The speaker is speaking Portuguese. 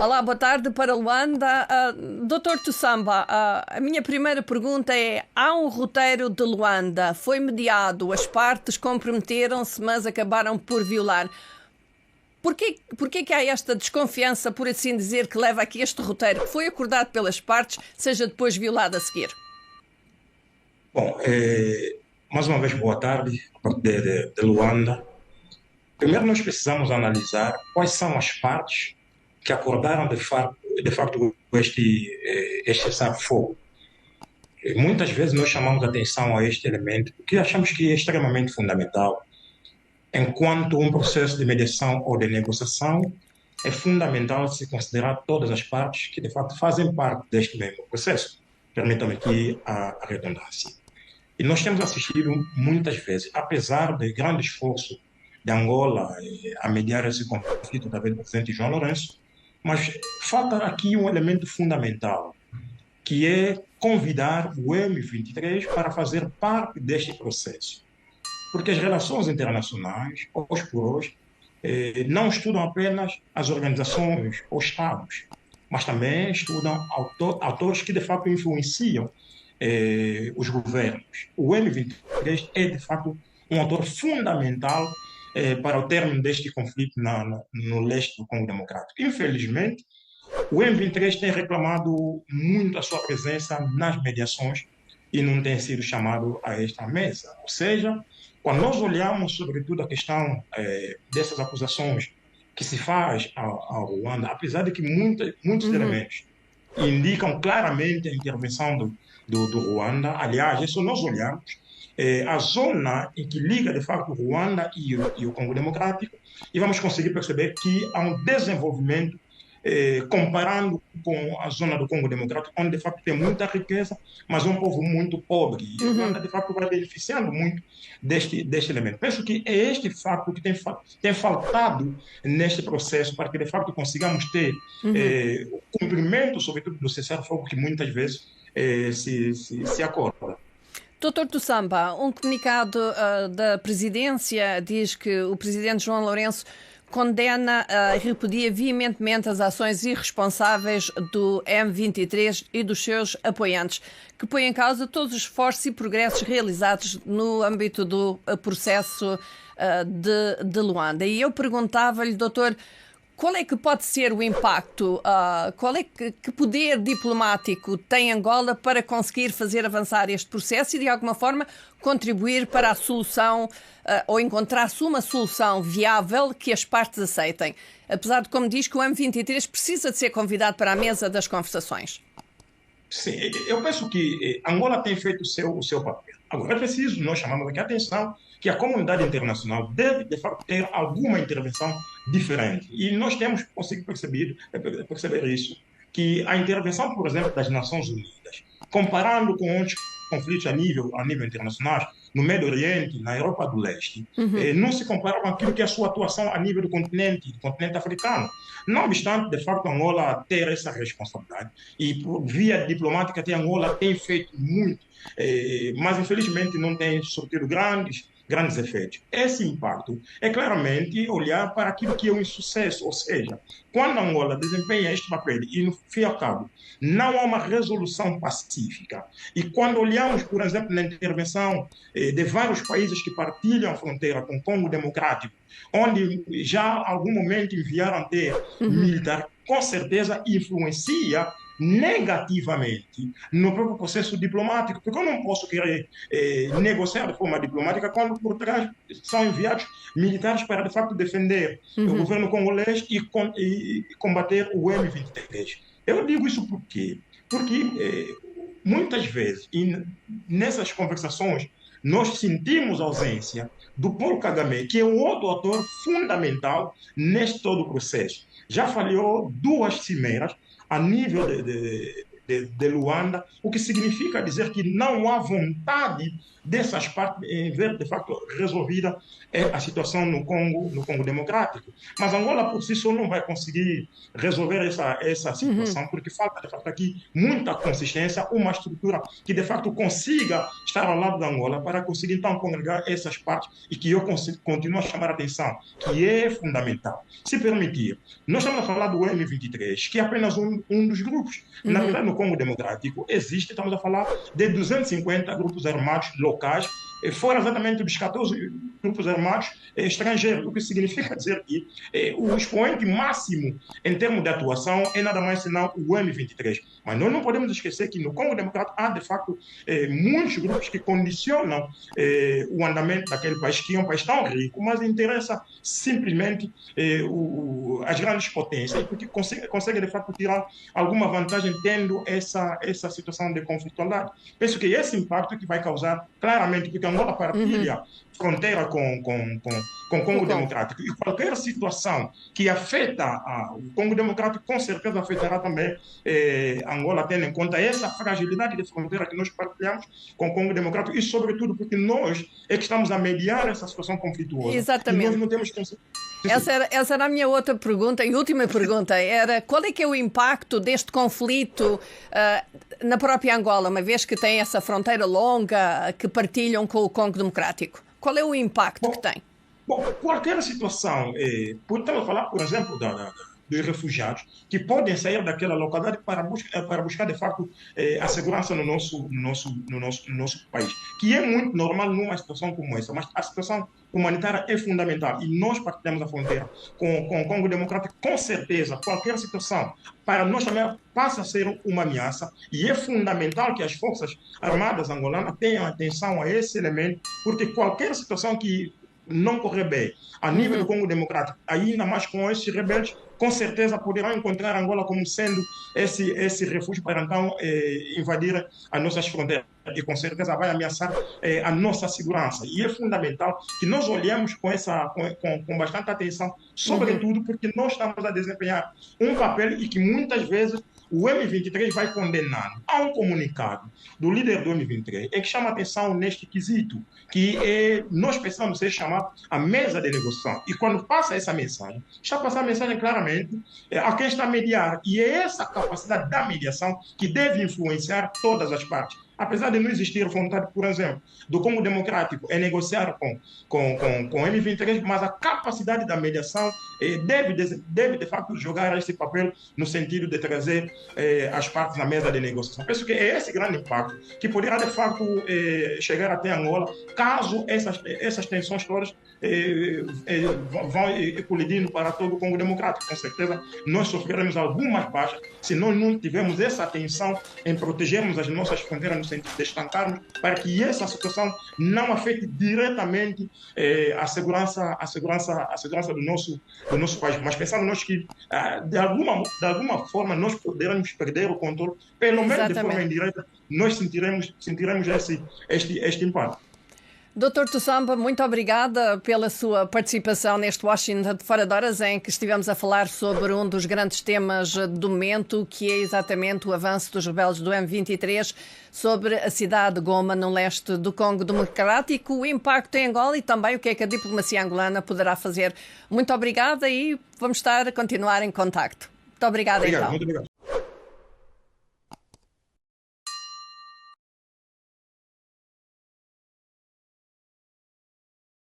Olá, boa tarde para Luanda. Dr. Tussamba, a minha primeira pergunta é: há um roteiro de Luanda, foi mediado, as partes comprometeram-se, mas acabaram por violar. Porquê que há esta desconfiança, por assim dizer, que leva a que este roteiro, que foi acordado pelas partes, seja depois violado a seguir? Bom, mais uma vez, boa tarde, a partir de Luanda. Primeiro, nós precisamos analisar quais são as partes que acordaram de facto este cessar-fogo. Muitas vezes nós chamamos atenção a este elemento porque achamos que é extremamente fundamental. Enquanto um processo de mediação ou de negociação, é fundamental se considerar todas as partes que, de facto, fazem parte deste mesmo processo. Permitam-me aqui a redundância. E nós temos assistido muitas vezes, apesar do grande esforço de Angola a mediar esse conflito através do presidente João Lourenço, mas falta aqui um elemento fundamental, que é convidar o M23 para fazer parte deste processo. Porque as relações internacionais, hoje por hoje, não estudam apenas as organizações ou Estados, mas também estudam autores que de facto influenciam os governos. O M23 é de facto um ator fundamental para o término deste conflito no leste do Congo Democrático. Infelizmente, o M23 tem reclamado muito a sua presença nas mediações e não tem sido chamado a esta mesa. Ou seja, quando nós olhamos, sobretudo, a questão dessas acusações que se faz ao Ruanda, apesar de que muitos Uhum, elementos indicam claramente a intervenção do Ruanda, aliás, isso nós olhamos, a zona em que liga, de facto, o Ruanda e o Congo Democrático, e vamos conseguir perceber que há um desenvolvimento comparando com a zona do Congo Democrático, onde de facto tem muita riqueza, mas é um povo muito pobre. E a Uganda uhum. de facto vai beneficiando muito deste elemento. Penso que é este facto que tem faltado neste processo para que de facto consigamos ter o cumprimento, sobretudo, do cessar-fogo que muitas vezes se acorda. Doutor Tussamba, um comunicado da Presidência diz que o Presidente João Lourenço condena e repudia veementemente as ações irresponsáveis do M23 e dos seus apoiantes, que põem em causa todos os esforços e progressos realizados no âmbito do processo de Luanda. E eu perguntava-lhe, doutor, qual é que pode ser o impacto? Qual é que poder diplomático tem Angola para conseguir fazer avançar este processo e, de alguma forma, contribuir para a solução ou encontrar-se uma solução viável que as partes aceitem? Apesar de, como diz, que o M23 precisa de ser convidado para a mesa das conversações. Sim, eu penso que Angola tem feito o seu papel. Agora, é preciso nós chamamos aqui a atenção que a comunidade internacional deve, de fato, ter alguma intervenção diferente. E nós temos conseguido perceber isso, que a intervenção, por exemplo, das Nações Unidas, comparando com outros conflitos a nível internacional, no Médio Oriente, na Europa do Leste, Uhum, não se compara com aquilo que é a sua atuação a nível do continente africano. Não obstante, de facto, Angola ter essa responsabilidade e por via diplomática Angola tem feito muito, mas infelizmente não tem surtido grandes efeitos. Esse impacto é claramente olhar para aquilo que é um insucesso, ou seja, quando Angola desempenha este papel e, no fim e ao cabo, não há uma resolução pacífica. E quando olhamos, por exemplo, na intervenção de vários países que partilham a fronteira com o Congo Democrático, onde já há algum momento enviaram ter uhum, militar, com certeza influencia negativamente no próprio processo diplomático, porque eu não posso querer negociar de forma diplomática quando por trás são enviados militares para de facto defender o uhum. governo congolês e combater o M23. Eu digo isso por quê? Porque muitas vezes, e nessas conversações, nós sentimos a ausência do Paul Kagame, que é um outro ator fundamental neste todo o processo. Já falhou duas cimeiras a nível de de Luanda, o que significa dizer que não há vontade dessas partes em ver, de facto, resolvida a situação no Congo Democrático. Mas Angola, por si só, não vai conseguir resolver essa situação, porque falta, de facto, aqui muita consistência, uma estrutura que, de facto, consiga estar ao lado da Angola para conseguir, então, congregar essas partes e que eu continuo a chamar a atenção, que é fundamental. Se permitir, nós estamos a falar do M23, que é apenas um dos grupos. Na verdade, no Congo Democrático existe, estamos a falar de 250 grupos armados locais, fora exatamente dos 14 grupos armados estrangeiros, o que significa dizer que o expoente máximo em termos de atuação é nada mais senão o M23. Mas nós não podemos esquecer que no Congo Democrático há, de facto, muitos grupos que condicionam o andamento daquele país, que é um país tão rico, mas interessa simplesmente as grandes potências, porque consegue, de facto, tirar alguma vantagem tendo essa situação de conflitualidade. Penso que esse impacto que vai causar claramente, porque Angola partilha fronteira com o Congo Democrático. E qualquer situação que afeta o Congo Democrático, com certeza afetará também Angola, tendo em conta essa fragilidade de fronteira que nós partilhamos com o Congo Democrático e, sobretudo, porque nós é que estamos a mediar essa situação conflituosa. Exatamente. E nós não temos essa era a minha outra pergunta e última pergunta, era qual é que é o impacto deste conflito na própria Angola, uma vez que tem essa fronteira longa que partilham com o Congo Democrático? Qual é o impacto que tem? Bom, qualquer situação, podemos falar, por exemplo, dos refugiados, que podem sair daquela localidade para buscar de facto, a segurança no nosso país, que é muito normal numa situação como essa, mas a situação humanitária é fundamental e nós partilhamos a fronteira com o Congo Democrático, com certeza, qualquer situação para nós também passa a ser uma ameaça e é fundamental que as Forças Armadas angolanas tenham atenção a esse elemento, porque qualquer situação que não correr bem a nível do Congo Democrático, ainda mais com esses rebeldes, com certeza poderão encontrar Angola como sendo esse refúgio para então invadir as nossas fronteiras e com certeza vai ameaçar a nossa segurança. E é fundamental que nós olhemos com bastante atenção, sobretudo porque nós estamos a desempenhar um papel e que muitas vezes o M23 vai condenar. Há um comunicado do líder do M23 que chama atenção neste quesito, que nós precisamos ser chamados à mesa de negociação. E quando passa essa mensagem, está passando a mensagem claramente a quem está a mediar. E é essa capacidade da mediação que deve influenciar todas as partes. Apesar de não existir vontade, por exemplo, do Congo Democrático em negociar com o M23, mas a capacidade da mediação deve, de facto, jogar esse papel no sentido de trazer as partes na mesa de negociação. Penso que é esse grande impacto que poderá, de facto, chegar até Angola, caso essas tensões todas vão colidindo para todo o Congo Democrático. Com certeza, nós sofreremos algumas baixas se nós não tivermos essa atenção em protegermos as nossas fronteiras no sentido de estancarmos, para que essa situação não afete diretamente a segurança do nosso país. Mas pensamos nós que, de alguma forma, nós poderemos perder o controle, pelo menos de forma indireta, nós sentiremos este impacto. Dr. Tussamba, muito obrigada pela sua participação neste Washington de Fora de Horas, em que estivemos a falar sobre um dos grandes temas do momento, que é exatamente o avanço dos rebeldes do M23 sobre a cidade de Goma, no leste do Congo Democrático, o impacto em Angola e também o que é que a diplomacia angolana poderá fazer. Muito obrigada e vamos continuar em contacto. Muito obrigada, então. Muito obrigado.